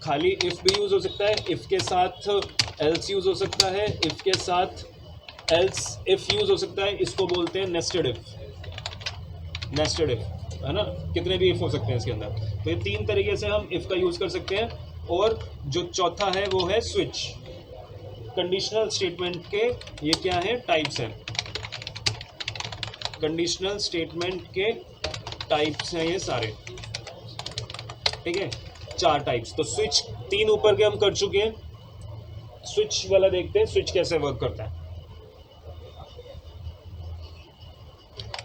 खाली इफ़ भी यूज़ हो सकता है, इफ़ के साथ एल्स यूज़ हो सकता है, इफ़ के साथ एल्स इफ़ यूज़ हो सकता है। इसको बोलते हैं नेस्टेड इफ़, नेस्टेड इफ़, है ना। कितने भी इफ़ हो सकते हैं इसके अंदर। तो ये 3 तरीके से हम इफ़ का यूज़ कर सकते हैं। और जो चौथा है वो है स्विच। कंडीशनल स्टेटमेंट के ये क्या है, टाइप्स हैं। कंडीशनल स्टेटमेंट के टाइप्स हैं ये सारे, ठीक है, 4 टाइप्स। तो स्विच 3 ऊपर के हम कर चुके हैं। स्विच वाला देखते हैं स्विच कैसे वर्क करता है।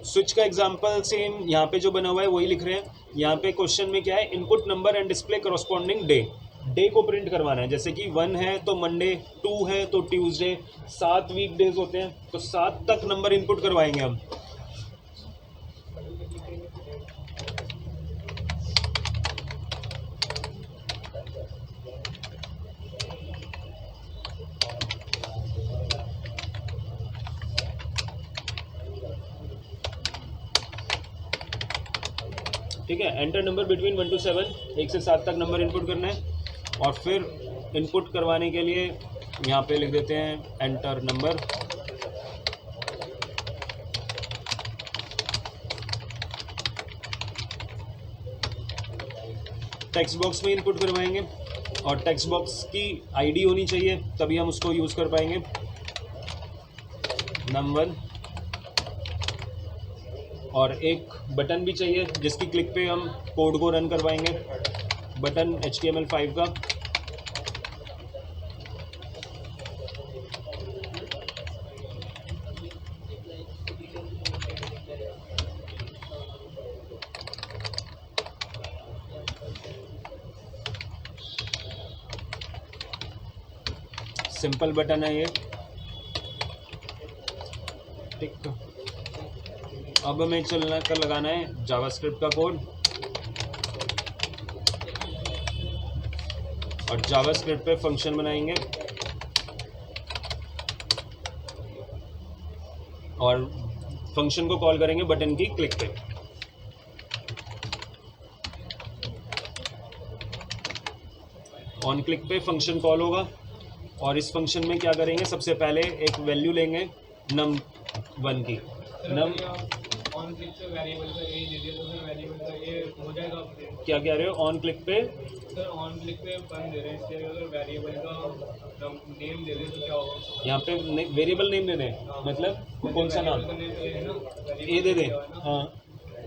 स्विच का एग्जांपल सेम यहाँ पे जो बना हुआ है वही लिख रहे हैं। यहाँ पे क्वेश्चन में क्या है, input number and display corresponding day. Day को प्रिंट करवाना है, जैसे कि 1 है तो मंडे, 2 है तो ट्यूसडे, 7 वीक डेज होते हैं तो 7 तक नंबर इनपुट करवाएंगे हम। ठीक है, एंटर नंबर बिटवीन 1 to 7, 1 से 7 तक नंबर इनपुट करना है। और फिर इनपुट करवाने के लिए यहाँ पे लिख देते हैं एंटर नंबर। टेक्स्ट बॉक्स में इनपुट करवाएंगे और टेक्स्ट बॉक्स की आईडी होनी चाहिए, तभी हम उसको यूज़ कर पाएंगे। num1 और एक बटन भी चाहिए जिसकी क्लिक पे हम कोड को रन करवाएंगे, बटन HTML5 का। सिंपल बटन है ये, ठीक। अब हमें चलना कर लगाना है जावास्क्रिप्ट का कोड, और जावास्क्रिप्ट पे फंक्शन बनाएंगे और फंक्शन को कॉल करेंगे बटन की क्लिक पे। ऑन क्लिक पे फंक्शन कॉल होगा और इस फंक्शन में क्या करेंगे, सबसे पहले एक वैल्यू लेंगे num1 की। num ऑन क्लिक पे वेरिएबल का ए दे दिया तो फिर वेरिएबल का ए हो जाएगा अपडेट। क्या कह रहे हो, ऑन क्लिक पे सर ऑन क्लिक पे 1 दे रहे हैं, इसलिए अगर वेरिएबल का नेम दे दें तो क्या होगा? यहाँ पे वेरिएबल नेम दे दें, मतलब कौन सा नाम, ए दे दें। हाँ,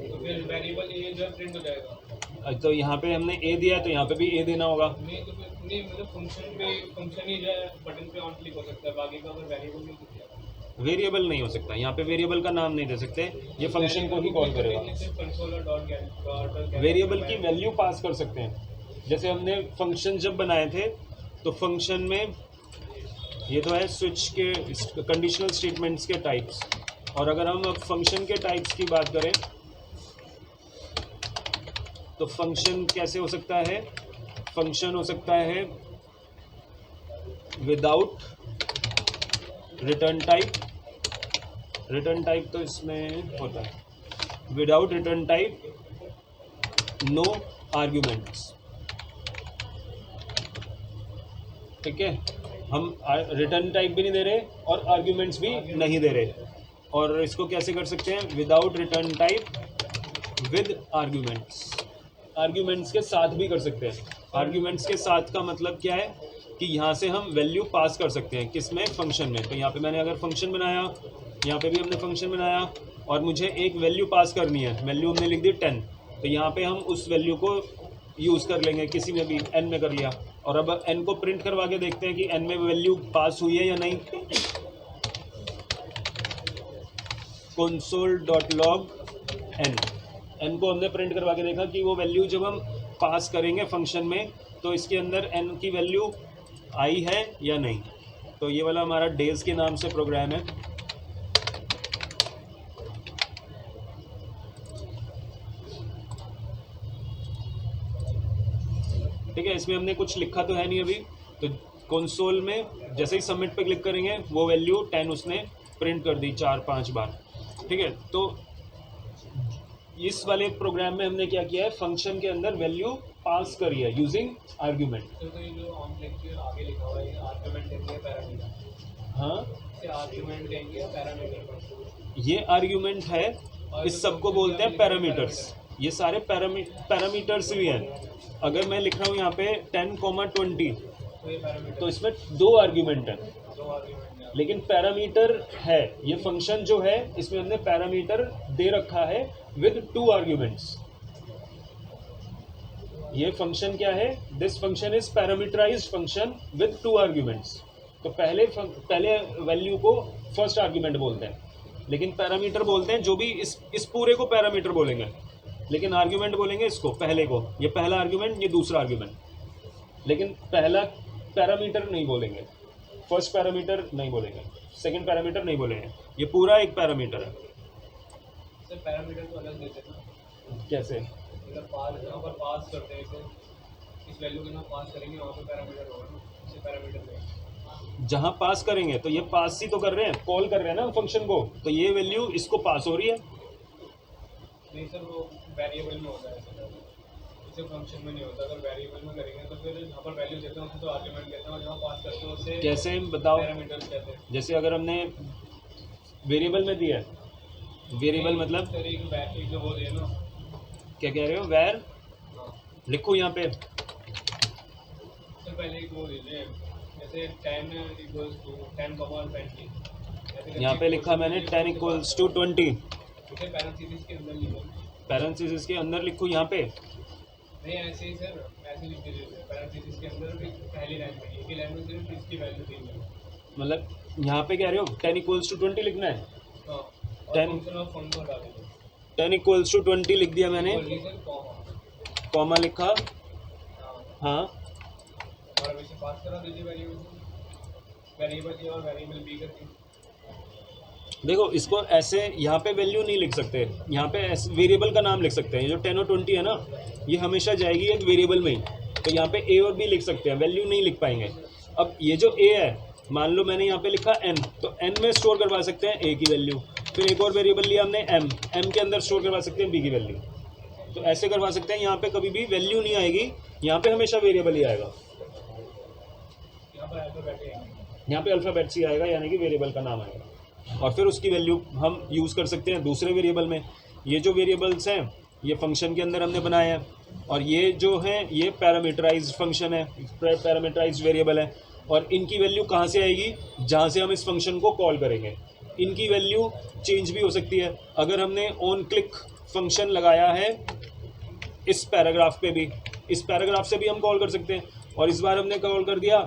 तो फिर वेरिएबल ए जो है प्रिंट हो जाएगा। तो यहाँ पे हमने ए दिया है तो यहाँ पे भी ए देना होगा। नहीं तो फिर नहीं, मतलब फंक्शन ही जो है बटन पे ऑन क्लिक हो सकता है, बाकी का अगर वेरिएबल नहीं दिया वेरिएबल नहीं हो सकता, यहाँ पे वेरिएबल का नाम नहीं दे सकते, ये फंक्शन को ही कॉल करेगा। वेरिएबल की वैल्यू पास कर सकते हैं, जैसे हमने फंक्शन जब बनाए थे तो फंक्शन में ये तो है स्विच के कंडीशनल स्टेटमेंट्स के टाइप्स। और अगर हम अब फंक्शन के टाइप्स की बात करें तो फंक्शन कैसे हो सकता है, फंक्शन हो सकता है without return type. Return type तो इसमें होता है without return type, no arguments. ठीक है, हम रिटर्न टाइप भी नहीं दे रहे और आर्ग्यूमेंट्स भी नहीं दे रहे। और इसको कैसे कर सकते हैं, without return type with arguments. Arguments के साथ भी कर सकते हैं। आर्ग्यूमेंट्स के साथ का मतलब क्या है कि यहाँ से हम वैल्यू पास कर सकते हैं, किसमें, फंक्शन में। तो यहाँ पे मैंने अगर फंक्शन बनाया, यहाँ पे भी हमने फंक्शन बनाया और मुझे एक वैल्यू पास करनी है, वैल्यू हमने लिख दी 10, तो यहाँ पे हम उस वैल्यू को यूज़ कर लेंगे, किसी में भी n में कर लिया। और अब n को प्रिंट करवा के देखते हैं कि n में वैल्यू पास हुई है या नहीं। console.log n को हमने प्रिंट करवा के देखा कि वो वैल्यू जब हम पास करेंगे फंक्शन में तो इसके अंदर n की वैल्यू आई है या नहीं। तो ये वाला हमारा डेज के नाम से प्रोग्राम है। ठीक है, इसमें हमने कुछ लिखा तो है नहीं अभी। तो कंसोल में जैसे ही सबमिट पे क्लिक करेंगे वो वैल्यू 10 उसने प्रिंट कर दी 4-5 बार। ठीक है, तो इस वाले प्रोग्राम में हमने क्या किया है, फंक्शन के अंदर वैल्यू पास करी है यूजिंग आर्ग्यूमेंट। तो ये जो ऑन लेक्चर आगे लिखा हुआ है ये आर्गुमेंट देंगे पैरामीटर, हाँ, इसे आर्गुमेंट देंगे पैरामीटर, ये आर्ग्यूमेंट है, इस सबको बोलते हैं पैरामीटर्स। ये सारे पैरामीटर्स भी हैं। अगर मैं लिख रहा हूँ यहाँ पे 10,20 तो ये पैरामीटर तो इसमें 2 आर्ग्यूमेंट हैं, दो आर्गुमेंट है। लेकिन पैरामीटर है ये फंक्शन जो है, इसमें हमने पैरामीटर दे रखा है विद 2 आर्ग्यूमेंट्स। ये फंक्शन क्या है? This function is parameterized function with 2 arguments. तो पहले वैल्यू को फर्स्ट आर्ग्यूमेंट बोलते हैं, लेकिन पैरामीटर बोलते हैं जो भी इस पूरे को पैरामीटर बोलेंगे, लेकिन आर्ग्यूमेंट बोलेंगे इसको, पहले को। ये पहला आर्ग्यूमेंट, ये दूसरा आर्ग्यूमेंट, लेकिन पहला पैरामीटर नहीं बोलेंगे, फर्स्ट पैरामीटर नहीं बोलेंगे, सेकंड पैरामीटर नहीं बोलेंगे। ये पूरा एक पैरामीटर है। सर पैरामीटर को अलग देते हैं ना, कैसे? मतलब पास यहाँ पर पास करते हैं इसे, इस वैल्यू के ना पास करेंगे वहाँ पर पैरामीटर होगा ना, इसे पैरामीटर देंगे। जहाँ पास करेंगे तो ये पास ही तो कर रहे हैं, कॉल कर रहे हैं ना फंक्शन को, तो ये वैल्यू इसको पास हो रही है। नहीं सर वो वेरिएबल में होता है ऐसा, इसे फंक्शन में नहीं होता। अगर वेरिएबल में करेंगे तो फिर जहाँ पर वैल्यू देते हैं उसे तो आर्गुमेंट कहते हैं, और जहाँ पास करते हैं उसे कैसे बताओ? पैरामीटर्स कहते हैं। जैसे अगर हमने वेरिएबल में दिया है, वेरिएबल मतलब सर एक जो वो दे ना, क्या कह रहे हो? वेर लिखो यहाँ पे, सर पहले एक वो दीजिए, जैसे 10 इक्वल्स टू 10,20, यहाँ पे लिखा मैंने 10 = 20, इसे पैरेंथेसिस के अंदर लिखो। पैरेंथेसिस के अंदर लिखो यहाँ पे। नहीं ऐसे ही सर, ऐसे लिख दीजिए पैरेंथेसिस के अंदर भी पहली लाइन में, एक ही लाइन में सिर्फ इसकी वैल्यू दी है। मतलब यहाँ पे कह रहे हो 10 = 20 लिखना है। हाँ, और 10 फंक्शन ऑफ फंक्शन डाल दीजिए। 10 = 20 लिख दिया मैंने, बोलिए सर कॉमा, कॉमा लिखा। हाँ, हाँ, और अब इसे पास करा दीजिए वेरिएबल ए और वेरिएबल बी करके। देखो इसको ऐसे यहाँ पे वैल्यू नहीं लिख सकते, यहाँ पे ऐसे वेरिएबल का नाम लिख सकते हैं। ये जो 10 और 20 है ना, ये हमेशा जाएगी एक वेरिएबल में ही, तो यहाँ पे ए और बी लिख सकते हैं, वैल्यू नहीं लिख पाएंगे। अब ये जो ए है, मान लो मैंने यहाँ पे लिखा n, तो n में स्टोर करवा सकते हैं ए की वैल्यू। फिर एक और वेरिएबल लिया हमने m के अंदर स्टोर करवा सकते हैं बी की वैल्यू। तो ऐसे करवा सकते हैं। यहाँ पे कभी भी वैल्यू नहीं आएगी, यहाँ पे हमेशा वेरिएबल ही आएगा। यहाँ पे अल्फ़ाबेट्स ही आएगा, यानी कि वेरिएबल का नाम आएगा, और फिर उसकी वैल्यू हम यूज़ कर सकते हैं दूसरे वेरिएबल में। ये जो वेरिएबल्स हैं ये फंक्शन के अंदर हमने बनाए हैं, और ये जो हैं ये पैरामीटराइज्ड फंक्शन है, पैरामीटराइज्ड वेरिएबल है। और इनकी वैल्यू कहाँ से आएगी? जहाँ से हम इस फंक्शन को कॉल करेंगे। इनकी वैल्यू चेंज भी हो सकती है। अगर हमने ऑन क्लिक फंक्शन लगाया है इस पैराग्राफ पे भी, इस पैराग्राफ से भी हम कॉल कर सकते हैं। और इस बार हमने कॉल कर दिया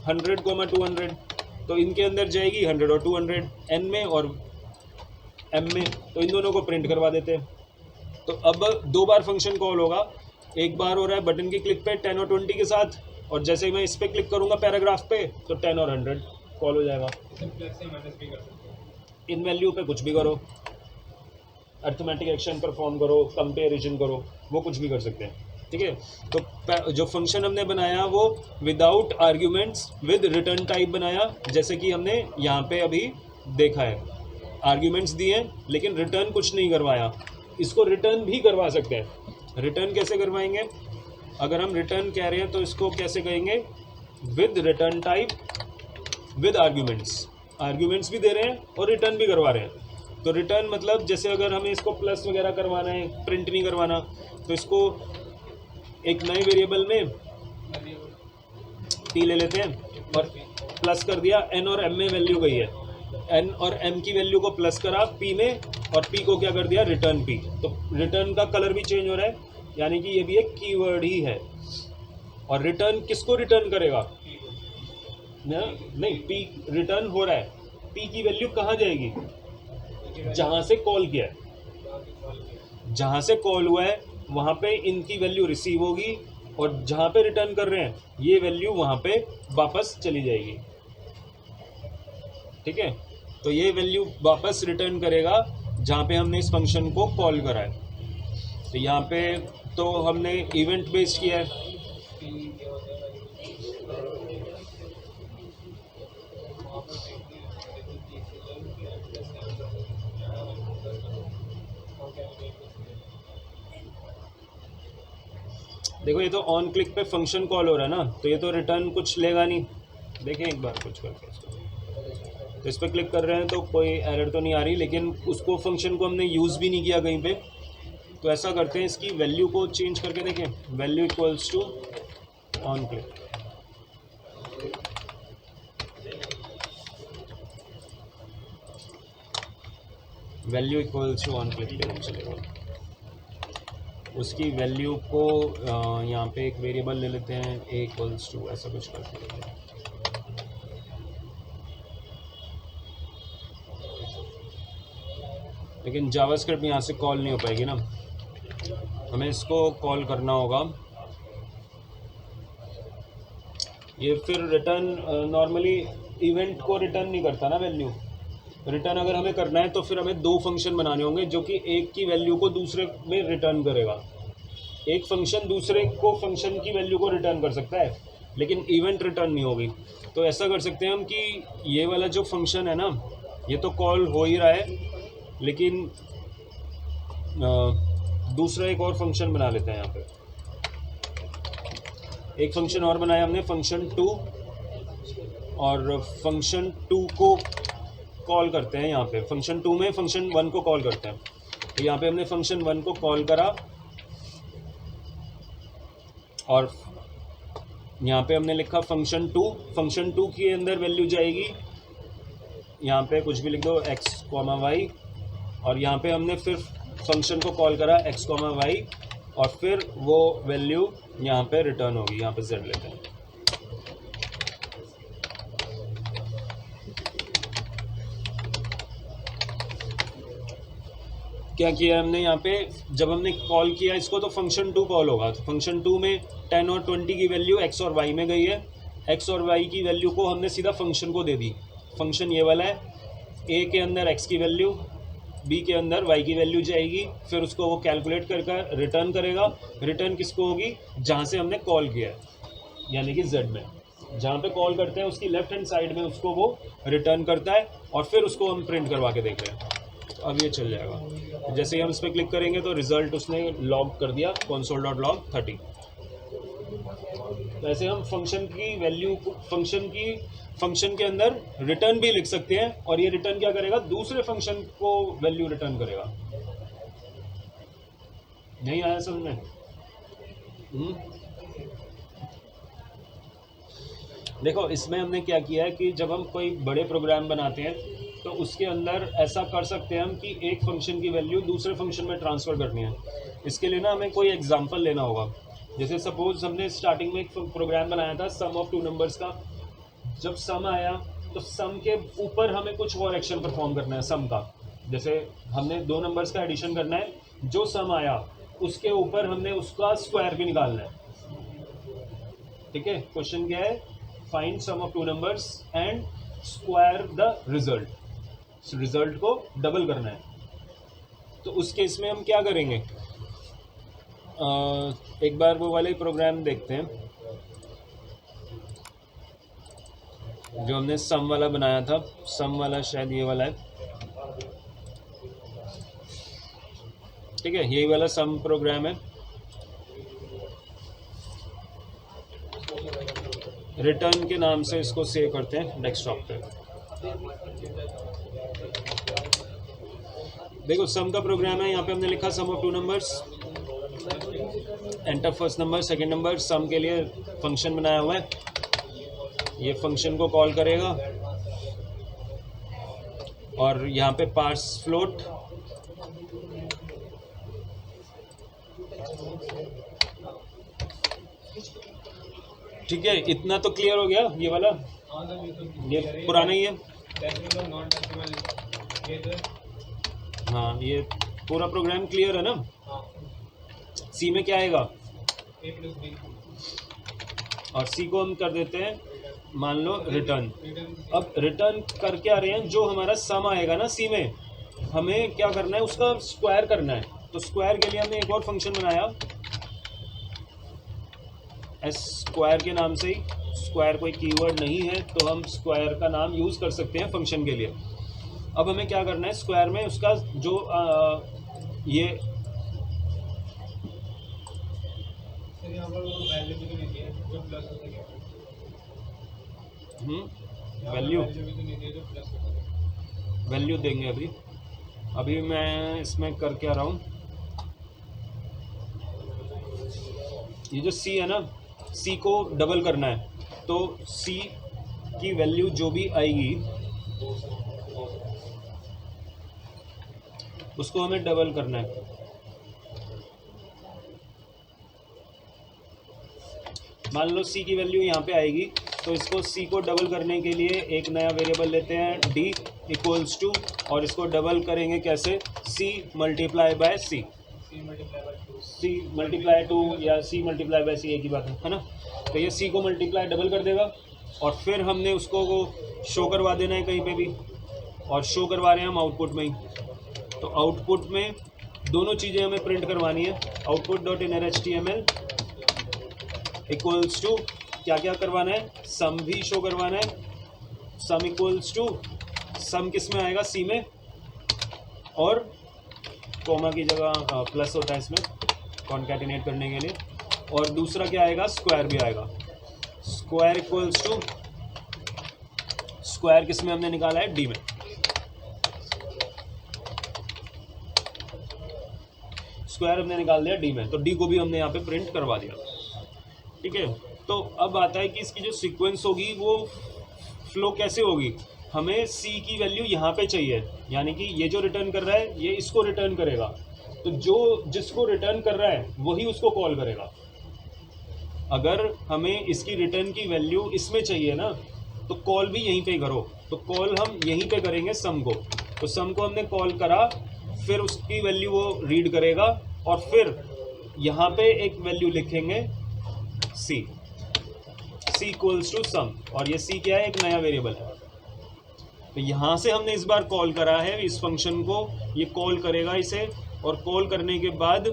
100, 200, तो इनके अंदर जाएगी 100 और 200, n में और m में, तो इन दोनों को प्रिंट करवा देते हैं। तो अब 2 बार फंक्शन कॉल होगा, एक बार हो रहा है बटन की क्लिक पे 10 और 20 के साथ, और जैसे ही मैं इस पर क्लिक करूँगा पैराग्राफ पे तो 10 और 100 कॉल हो जाएगा। इसे प्लस से माइनस भी कर सकते हैं। इन वैल्यू पे कुछ भी करो, अर्थमेटिक एक्शन परफॉर्म करो, कंपेरिजन करो, वो कुछ भी कर सकते हैं। ठीक है, तो जो फंक्शन हमने बनाया वो without arguments with return type बनाया, जैसे कि हमने यहाँ पे अभी देखा है। आर्ग्यूमेंट्स दिए लेकिन रिटर्न कुछ नहीं करवाया। इसको रिटर्न भी करवा सकते हैं। रिटर्न कैसे करवाएंगे? अगर हम रिटर्न कह रहे हैं तो इसको कैसे कहेंगे? With return type with arguments. Arguments भी दे रहे हैं और रिटर्न भी करवा रहे हैं। तो रिटर्न मतलब जैसे अगर हमें इसको प्लस वगैरह करवाना है, प्रिंट नहीं करवाना, तो इसको एक नए वेरिएबल में p ले लेते हैं और प्लस कर दिया, n और m में वैल्यू गई है, n और m की वैल्यू को प्लस करा p में, और p को क्या कर दिया? Return p। तो रिटर्न का कलर भी चेंज हो रहा है, यानी कि ये भी एक कीवर्ड ही है। और रिटर्न किसको रिटर्न करेगा? नहीं, p रिटर्न हो रहा है, p की वैल्यू कहाँ जाएगी? जहाँ से कॉल किया है, जहाँ से कॉल हुआ है वहाँ पे इनकी वैल्यू रिसीव होगी, और जहाँ पे रिटर्न कर रहे हैं ये वैल्यू वहाँ पे वापस चली जाएगी। ठीक है, तो ये वैल्यू वापस रिटर्न करेगा जहाँ पे हमने इस फंक्शन को कॉल करा है। तो यहाँ पे तो हमने इवेंट बेस्ड किया है। देखो ये तो ऑन क्लिक पे फंक्शन कॉल हो रहा है ना, तो ये तो रिटर्न कुछ लेगा नहीं। देखें एक बार कुछ करके इसको, तो इस पर क्लिक कर रहे हैं तो कोई एरर तो नहीं आ रही, लेकिन उसको फंक्शन को हमने यूज़ भी नहीं किया कहीं पे। तो ऐसा करते हैं, इसकी वैल्यू को चेंज करके देखें, value equals to on click. Value equals to on click पे चलेगा। उसकी वैल्यू को यहाँ पे एक वेरिएबल ले लेते हैं, ए इक्वल्स टू ऐसा कुछ करके लेते हैं। लेकिन जावास्क्रिप्ट यहाँ से कॉल नहीं हो पाएगी ना, हमें इसको कॉल करना होगा। ये फिर रिटर्न नॉर्मली इवेंट को रिटर्न नहीं करता ना वैल्यू। रिटर्न अगर हमें करना है तो फिर हमें दो फंक्शन बनाने होंगे जो कि एक की वैल्यू को दूसरे में रिटर्न करेगा। एक फंक्शन दूसरे को फंक्शन की वैल्यू को रिटर्न कर सकता है, लेकिन इवेंट रिटर्न नहीं होगी। तो ऐसा कर सकते हैं हम कि ये वाला जो फंक्शन है ना, ये तो कॉल हो ही रहा है, लेकिन दूसरा एक और फंक्शन बना लेते हैं। यहाँ पे एक फंक्शन और बनाया हमने, फंक्शन 2, और फंक्शन 2 को कॉल करते हैं। यहाँ पे फंक्शन 2 में फंक्शन 1 को कॉल करते हैं। तो यहाँ पे हमने फंक्शन 1 को कॉल करा, और यहाँ पे हमने लिखा फंक्शन 2। फंक्शन 2 के अंदर वैल्यू जाएगी, यहाँ पे कुछ भी लिख दो, x, y, और यहाँ पे हमने फिर फंक्शन को कॉल करा x, y, और फिर वो वैल्यू यहाँ पे रिटर्न होगी। यहाँ पे z लेते हैं। क्या किया हमने यहाँ पे, जब हमने कॉल किया इसको तो फंक्शन 2 कॉल होगा। तो फंक्शन 2 में 10 और 20 की वैल्यू x और y में गई है। x और y की वैल्यू को हमने सीधा फंक्शन को दे दी। फंक्शन ये वाला है, a के अंदर x की वैल्यू, b के अंदर y की वैल्यू जाएगी, फिर उसको वो कैलकुलेट कर रिटर्न करेगा। रिटर्न किसको होगी, जहाँ से हमने कॉल किया है, यानी कि z में। जहाँ पे कॉल करते हैं उसकी लेफ्ट हैंड साइड में उसको वो रिटर्न करता है, और फिर उसको हम प्रिंट करवा के देख रहे हैं। तो अब ये चल जाएगा। जैसे ही हम इस पर क्लिक करेंगे तो रिजल्ट उसने लॉग कर दिया, console.log 30। तो ऐसे हम फंक्शन की वैल्यू, फंक्शन के अंदर रिटर्न भी लिख सकते हैं, और ये रिटर्न क्या करेगा, दूसरे फंक्शन को वैल्यू रिटर्न करेगा। नहीं आया समझ में? देखो इसमें हमने क्या किया है कि जब हम कोई बड़े प्रोग्राम बनाते हैं तो उसके अंदर ऐसा कर सकते हैं हम कि एक फंक्शन की वैल्यू दूसरे फंक्शन में ट्रांसफ़र करनी है। इसके लिए ना हमें कोई एग्जांपल लेना होगा। जैसे सपोज हमने स्टार्टिंग में एक प्रोग्राम बनाया था सम ऑफ 2 नंबर्स का। जब सम आया तो सम के ऊपर हमें कुछ और एक्शन परफॉर्म करना है सम का। जैसे हमने 2 नंबर्स का एडिशन करना है, जो सम आया उसके ऊपर हमने उसका स्क्वायर भी निकालना है। ठीक है, क्वेश्चन क्या है, find sum of 2 numbers and square the result. Result को डबल करना है। तो उस केस में हम क्या करेंगे, एक बार वो वाले प्रोग्राम देखते हैं जो हमने सम वाला बनाया था। सम वाला शायद ये वाला है, ठीक है, यही वाला सम प्रोग्राम है। रिटर्न के नाम से इसको सेव करते हैं डेस्कटॉप पे। देखो सम का प्रोग्राम है, यहाँ पे हमने लिखा sum of 2 numbers, enter first number second number. Sum के लिए फंक्शन बनाया हुआ है, ये फंक्शन को कॉल करेगा, और यहाँ पे पार्स फ्लोट, ठीक है। इतना तो क्लियर हो गया, ये वाला, ये पुराना ही है। हाँ, ये पूरा प्रोग्राम क्लियर है ना। सी में क्या आएगा, और सी को हम कर देते हैं मान लो रिटर्न। अब रिटर्न कर क्या रहे हैं, जो हमारा सम आएगा ना सी में, हमें क्या करना है, उसका स्क्वायर करना है। तो स्क्वायर के लिए हमने एक और फंक्शन बनाया एस स्क्वायर के नाम से ही। स्क्वायर कोई कीवर्ड नहीं है तो हम स्क्वायर का नाम यूज़ कर सकते हैं फंक्शन के लिए। अब हमें क्या करना है, स्क्वायर में उसका जो ये यहाँ पर प्लस होता क्या वैल्यू भी तो नहीं दिए जो प्लस होता वैल्यू देंगे अभी। अभी मैं इसमें कर क्या रहा हूँ, ये जो सी है ना, सी को डबल करना है, तो सी की वैल्यू जो भी आएगी उसको हमें डबल करना है। मान लो सी की वैल्यू यहाँ पे आएगी, तो इसको सी को डबल करने के लिए एक नया वेरिएबल लेते हैं डी इक्वल्स टू, और इसको डबल करेंगे कैसे, C multiply by C, C multiply two या सी मल्टीप्लाई बाय सी एक ही बात है ना। तो ये सी को मल्टीप्लाई डबल कर देगा, और फिर हमने उसको शो करवा देना है कहीं पे भी, और शो करवा रहे हैं हम आउटपुट में ही। तो आउटपुट में दोनों चीज़ें हमें प्रिंट करवानी है, output dot inner HTML equals to क्या क्या करवाना है, सम भी शो करवाना है, सम इक्वल्स टू, सम किस में आएगा, सी में, और कॉमा की जगह प्लस होता है इसमें कॉन्कैटिनेट करने के लिए, और दूसरा क्या आएगा, स्क्वायर भी आएगा, स्क्वायर इक्वल्स टू, स्क्वायर किस में हमने निकाला है, डी में। स्क्वायर हमने निकाल दिया डी में, तो डी को भी हमने यहाँ पे प्रिंट करवा दिया। ठीक है, तो अब आता है कि इसकी जो सीक्वेंस होगी वो फ्लो कैसे होगी। हमें सी की वैल्यू यहाँ पे चाहिए, यानी कि ये जो रिटर्न कर रहा है ये इसको रिटर्न करेगा, तो जो जिसको रिटर्न कर रहा है वही उसको कॉल करेगा। अगर हमें इसकी रिटर्न की वैल्यू इसमें चाहिए ना, तो कॉल भी यहीं पे करो, तो कॉल हम यहीं पे करेंगे सम को। तो सम को हमने कॉल करा, फिर उसकी वैल्यू वो रीड करेगा, और फिर यहाँ पे एक वैल्यू लिखेंगे सी, सी इक्वल्स टू सम, और ये सी क्या है, एक नया वेरिएबल है। तो यहाँ से हमने इस बार कॉल करा है इस फंक्शन को, ये कॉल करेगा इसे, और कॉल करने के बाद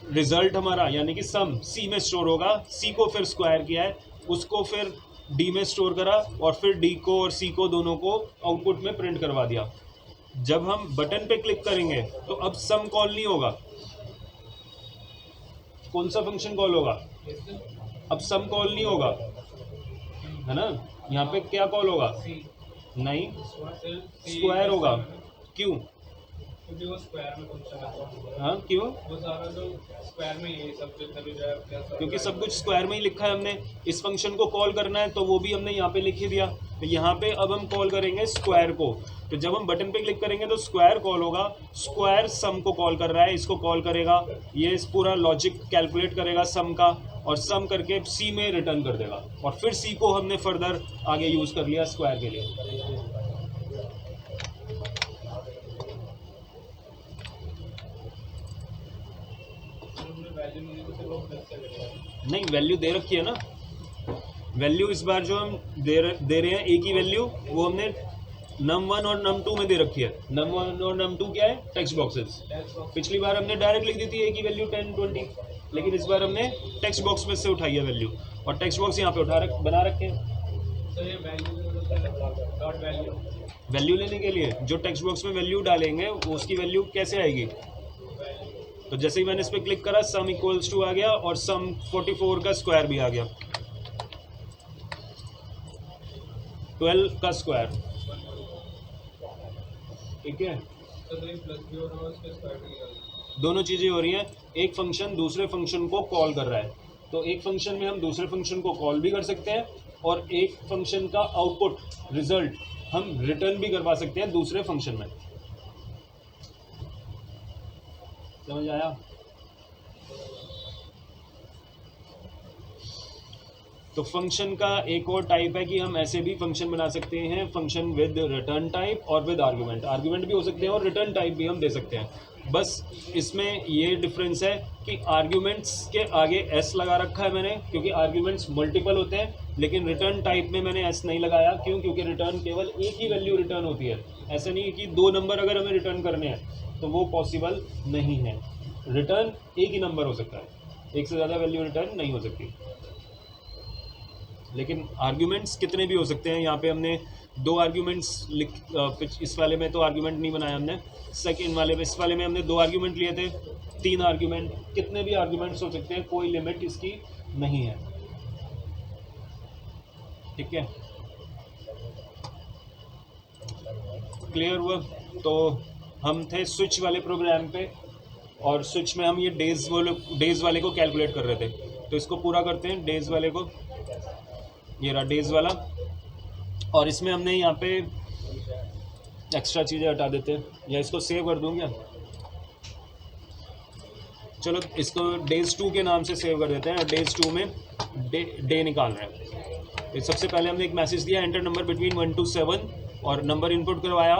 रिजल्ट हमारा यानी कि सम सी में स्टोर होगा, सी को फिर स्क्वायर किया है, उसको फिर डी में स्टोर करा, और फिर डी को और सी को दोनों को आउटपुट में प्रिंट करवा दिया। जब हम बटन पे क्लिक करेंगे तो अब सम कॉल नहीं होगा, कौन सा फंक्शन कॉल होगा, अब सम कॉल नहीं होगा, है ना। यहाँ पे क्या कॉल होगा, नहीं स्क्वायर होगा, क्यों, क्योंकि वो स्क्वायर में फंक्शन है। हाँ क्यों, वो सारा तो स्क्वायर में ही है, सब कुछ तभी जो है क्योंकि सब कुछ स्क्वायर में ही लिखा है हमने। इस फंक्शन को कॉल करना है तो वो भी हमने यहाँ पे लिख ही दिया, तो यहाँ पे अब हम कॉल करेंगे स्क्वायर को। तो जब हम बटन पे क्लिक करेंगे तो स्क्वायर कॉल होगा, स्क्वायर सम को कॉल कर रहा है, इसको कॉल करेगा, ये इस पूरा लॉजिक कैलकुलेट करेगा सम का, और सम करके सी में रिटर्न कर देगा, और फिर सी को हमने फर्दर आगे यूज़ कर लिया स्क्वायर के लिए। नहीं, वैल्यू दे रखी है ना, वैल्यू इस बार जो हम दे रहे हैं एक ही वैल्यू, वो हमने num1 और num2 में दे रखी है। num1 और num2 क्या है, टेक्स्ट बॉक्सेस। पिछली बार हमने डायरेक्ट लिख दी थी एक ही वैल्यू 10 20, लेकिन इस बार हमने टेक्स्ट बॉक्स में से उठाई है वैल्यू, और टेक्स्ट बॉक्स यहाँ पे बना रखे हैं। तो ये वैल्यू लेने के लिए जो टेक्स्ट बॉक्स में वैल्यू डालेंगे वो उसकी वैल्यू कैसे आएगी, तो जैसे ही मैंने इस पर क्लिक करा सम इक्वल्स टू आ गया, और सम 44 का स्क्वायर भी आ गया, 12 का स्क्वायर। ठीक है, दोनों चीज़ें हो रही हैं, एक फंक्शन दूसरे फंक्शन को कॉल कर रहा है, तो एक फंक्शन में हम दूसरे फंक्शन को कॉल भी कर सकते हैं, और एक फंक्शन का आउटपुट रिजल्ट हम रिटर्न भी करवा सकते हैं दूसरे फंक्शन में। समझ आया। तो फंक्शन का एक और टाइप है कि हम ऐसे भी फंक्शन बना सकते हैं, फंक्शन विद रिटर्न टाइप और विद आर्गुमेंट। आर्गुमेंट भी हो सकते हैं और रिटर्न टाइप भी हम दे सकते हैं। बस इसमें ये डिफरेंस है कि आर्ग्यूमेंट्स के आगे एस लगा रखा है मैंने, क्योंकि आर्ग्यूमेंट्स मल्टीपल होते हैं, लेकिन रिटर्न टाइप में मैंने एस नहीं लगाया। क्यों? क्योंकि रिटर्न केवल एक ही वैल्यू रिटर्न होती है। ऐसा नहीं है कि 2 नंबर अगर हमें रिटर्न करने हैं तो वो पॉसिबल नहीं है। रिटर्न एक ही नंबर हो सकता है, एक से ज़्यादा वैल्यू रिटर्न नहीं हो सकती। लेकिन आर्ग्यूमेंट्स कितने भी हो सकते हैं। यहाँ पे हमने 2 आर्ग्यूमेंट्स इस वाले में तो आर्ग्यूमेंट नहीं बनाया हमने, सेकंड वाले में, इस वाले में हमने 2 आर्ग्यूमेंट लिए थे, 3 आर्ग्यूमेंट, कितने भी आर्ग्यूमेंट्स हो सकते हैं, कोई लिमिट इसकी नहीं है। ठीक है, क्लियर हुआ। तो हम थे स्विच वाले प्रोग्राम पे, और स्विच में हम ये डेज वाले को कैलकुलेट कर रहे थे। तो इसको पूरा करते हैं, डेज वाले को, ये रहा डेज वाला। और इसमें हमने यहाँ पे एक्स्ट्रा चीज़ें हटा देते हैं, या इसको सेव कर दूँ क्या? चलो इसको डेज 2 के नाम से सेव कर देते हैं, और डेज 2 में डे निकाल रहे हैं। तो सबसे पहले हमने एक मैसेज दिया, एंटर नंबर बिटवीन 1 to 7, और नंबर इनपुट करवाया,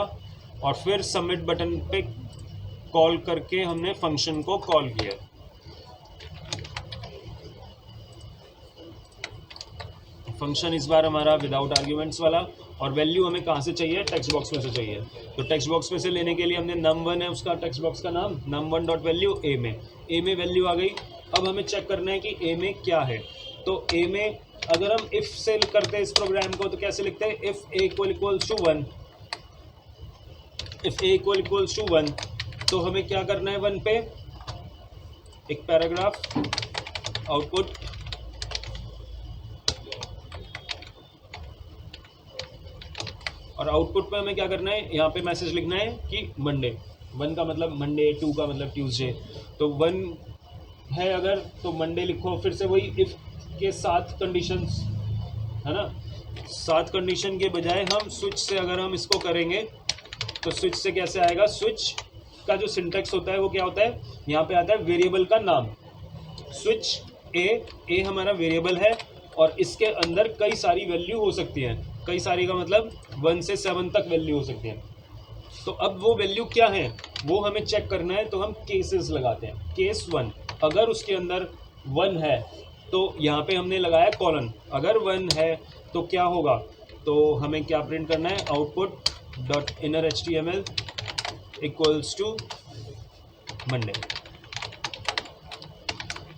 और फिर सबमिट बटन पे कॉल करके हमने फंक्शन को कॉल किया। फंक्शन इस बार हमारा विदाउट आर्ग्यूमेंट्स वाला, और वैल्यू हमें कहाँ से चाहिए? टेक्स्ट बॉक्स में से चाहिए। तो टेक्स्ट बॉक्स में से लेने के लिए हमने num1 है उसका टेक्स्ट बॉक्स का नाम, num1.value a में वैल्यू आ गई। अब हमें चेक करना है कि a में क्या है। तो a में अगर हम इफ से करते हैं इस प्रोग्राम को, तो कैसे लिखते हैं? If a equals to 1, if a equals to 1, तो हमें क्या करना है? 1 पे एक पैराग्राफ आउटपुट, और आउटपुट पे हमें क्या करना है? यहाँ पे मैसेज लिखना है कि मंडे, 1 का मतलब मंडे, 2 का मतलब ट्यूसडे। तो 1 है अगर, तो मंडे लिखो। फिर से वही इफ के 7 कंडीशंस है ना, 7 कंडीशन के बजाय हम स्विच से अगर हम इसको करेंगे, तो स्विच से कैसे आएगा? स्विच का जो सिंटेक्स होता है वो क्या होता है? यहाँ पे आता है वेरिएबल का नाम, स्विच ए हमारा वेरिएबल है, और इसके अंदर कई सारी वैल्यू हो सकती हैं। कई सारी का मतलब 1 से 7 तक वैल्यू हो सकती है। तो अब वो वैल्यू क्या है वो हमें चेक करना है, तो हम केसेस लगाते हैं। केस 1, अगर उसके अंदर 1 है तो यहाँ पे हमने लगाया कॉलन, अगर 1 है तो क्या होगा? तो हमें क्या प्रिंट करना है? Output dot inner HTML equals to Monday.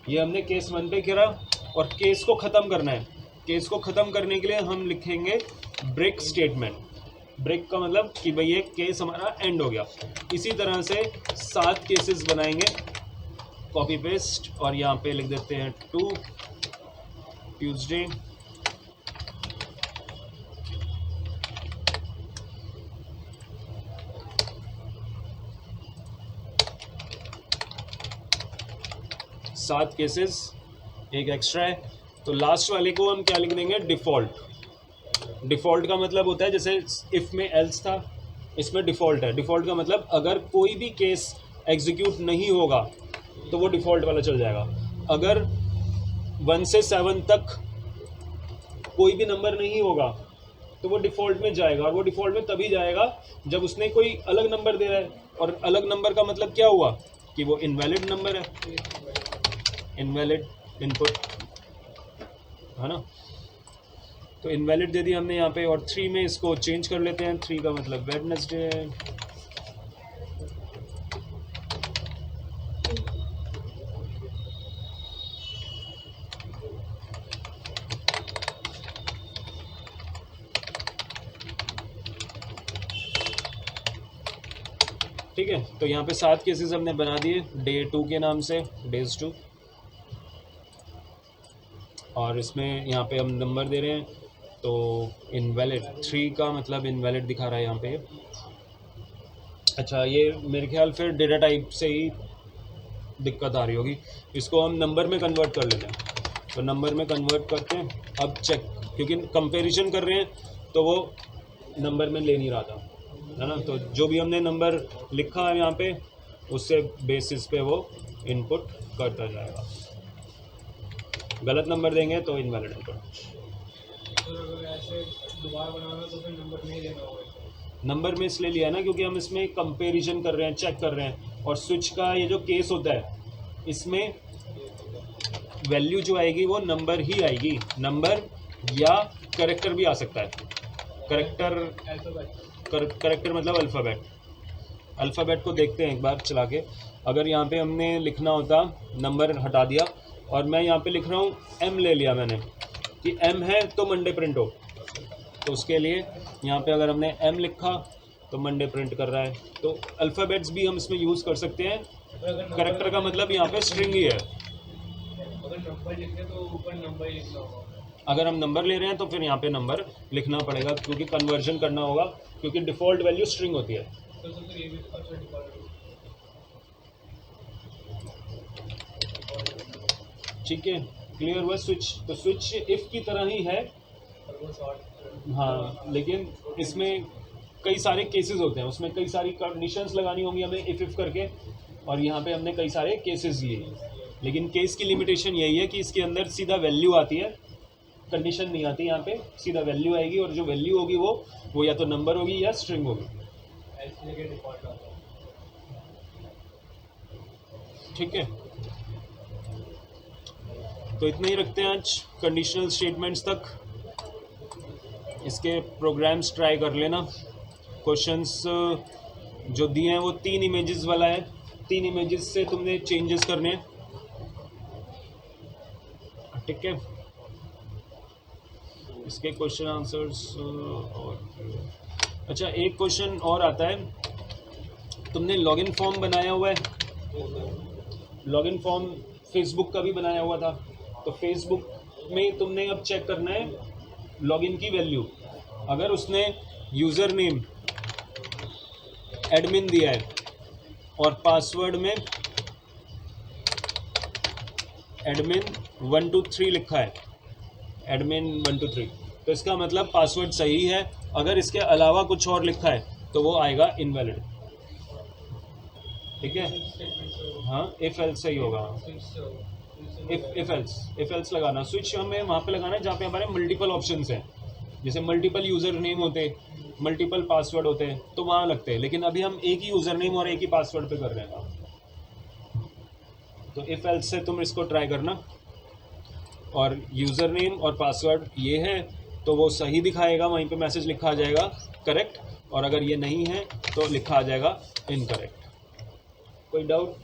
ये हमने केस 1 पे करा, और केस को ख़त्म करना है। केस को ख़त्म करने के लिए हम लिखेंगे ब्रेक स्टेटमेंट। ब्रेक का मतलब कि भाई ये केस हमारा एंड हो गया। इसी तरह से 7 केसेस बनाएंगे, कॉपी पेस्ट, और यहाँ पे लिख देते हैं 2 ट्यूसडे, सात केसेस, एक एक्स्ट्रा है। तो लास्ट वाले को हम क्या लिख देंगे? डिफ़ॉल्ट। डिफ़ॉल्ट का मतलब होता है, जैसे इफ़ में एल्स था, इसमें डिफ़ॉल्ट है। डिफ़ॉल्ट का मतलब अगर कोई भी केस एग्जीक्यूट नहीं होगा तो वो डिफ़ॉल्ट वाला चल जाएगा। अगर 1 से 7 तक कोई भी नंबर नहीं होगा तो वो डिफ़ॉल्ट में जाएगा, और वो डिफ़ॉल्ट में तभी जाएगा जब उसने कोई अलग नंबर दे रहा है। और अलग नंबर का मतलब क्या हुआ? कि वो इनवैलिड नंबर है, इनवैलिड इनपुट है ना। तो इनवैलिड दे दिया हमने यहाँ पे, और 3 में इसको चेंज कर लेते हैं। 3 का मतलब वेडनेसडे है। ठीक है, तो यहाँ पे 7 केसेस हमने बना दिए डे 2 के नाम से, डेज 2। और इसमें यहाँ पे हम नंबर दे रहे हैं, तो इनवैलिड 3 का मतलब इनवैलिड दिखा रहा है यहाँ पे। अच्छा, ये मेरे ख्याल फिर डेटा टाइप से ही दिक्कत आ रही होगी। इसको हम नंबर में कन्वर्ट कर लेते हैं। तो नंबर में कन्वर्ट करते हैं। अब चेक, क्योंकि कंपैरिजन कर रहे हैं तो वो नंबर में ले नहीं रहा था, है ना। तो जो भी हमने नंबर लिखा है यहाँ पे, उससे बेसिस पे वो इनपुट करता जाएगा। गलत नंबर देंगे तो इनवैलिड इनपुट। अगर ऐसे दोबारा बनाना तो फिर नंबर नहीं लेना होगा। नंबर में इसलिए लिया ना क्योंकि हम इसमें कंपैरिजन कर रहे हैं, चेक कर रहे हैं। और स्विच का ये जो केस होता है, इसमें वैल्यू जो आएगी वो नंबर ही आएगी। नंबर या कैरेक्टर भी आ सकता है। कैरेक्टर मतलब अल्फ़ाबेट। अल्फ़ाबेट को देखते हैं एक बार चला के। अगर यहाँ पे हमने लिखना होता, नंबर हटा दिया और मैं यहाँ पे लिख रहा हूँ एम, ले लिया मैंने कि एम है तो मंडे प्रिंट हो। तो उसके लिए यहाँ पे अगर हमने एम लिखा तो मंडे प्रिंट कर रहा है। तो अल्फ़ाबेट्स भी हम इसमें यूज़ कर सकते हैं। कैरेक्टर का मतलब यहाँ पे स्ट्रिंग ही है। अगर नंबर लिखे तो ऊपर नंबर ही लिखना होगा। अगर हम नंबर ले रहे हैं तो फिर यहाँ पे नंबर लिखना पड़ेगा, क्योंकि कन्वर्जन करना होगा, क्योंकि डिफ़ॉल्ट वैल्यू स्ट्रिंग होती है। तो सर ये भी अच्छा डिफॉल्ट ठीक है, क्लियर हुआ स्विच? तो स्विच इफ़ की तरह ही है, और वो शॉर्ट। हाँ, लेकिन इसमें कई सारे केसेस होते हैं, उसमें कई सारी कंडीशंस लगानी होंगी हमें इफ़ करके, और यहाँ पे हमने कई सारे केसेस लिए। लेकिन केस की लिमिटेशन यही है कि इसके अंदर सीधा वैल्यू आती है, कंडीशन नहीं आती यहाँ पे, सीधा वैल्यू आएगी, और जो वैल्यू होगी वो या तो नंबर होगी या स्ट्रिंग होगी। ऐसी जगह डिफॉल्ट आता है। ठीक है, तो इतना ही रखते हैं आज कंडीशनल स्टेटमेंट्स तक। इसके प्रोग्राम्स ट्राई कर लेना। क्वेश्चंस जो दिए हैं वो 3 इमेजेस वाला है, 3 इमेजेस से तुमने चेंजेस करने हैं। ठीक है, इसके क्वेश्चन आंसर्स और अच्छा, एक क्वेश्चन और आता है, तुमने लॉगिन फॉर्म बनाया हुआ है, लॉगिन फॉर्म फेसबुक का भी बनाया हुआ था, तो फेसबुक में तुमने अब चेक करना है लॉगिन की वैल्यू। अगर उसने यूज़र नेम एडमिन दिया है और पासवर्ड में एडमिन 123 लिखा है, एडमिन 123, तो इसका मतलब पासवर्ड सही है। अगर इसके अलावा कुछ और लिखा है तो वो आएगा इनवैलिड। ठीक है, हाँ, इफ़ एल्स सही होगा। इफ एल्स लगाना, स्विच हमें वहाँ पे लगाना है जहाँ पे हमारे मल्टीपल ऑप्शंस हैं, जैसे मल्टीपल यूज़र नेम होते, मल्टीपल पासवर्ड होते हैं, तो वहाँ लगते हैं। लेकिन अभी हम एक ही यूज़र नेम और एक ही पासवर्ड पे कर रहे हैं काम। तो इफ एल्स से तुम इसको ट्राई करना, और यूज़र नेम और पासवर्ड ये है तो वो सही दिखाएगा, वहीं पे मैसेज लिखा आ जाएगा करेक्ट, और अगर ये नहीं है तो लिखा आ जाएगा इनकरेक्ट। कोई डाउट?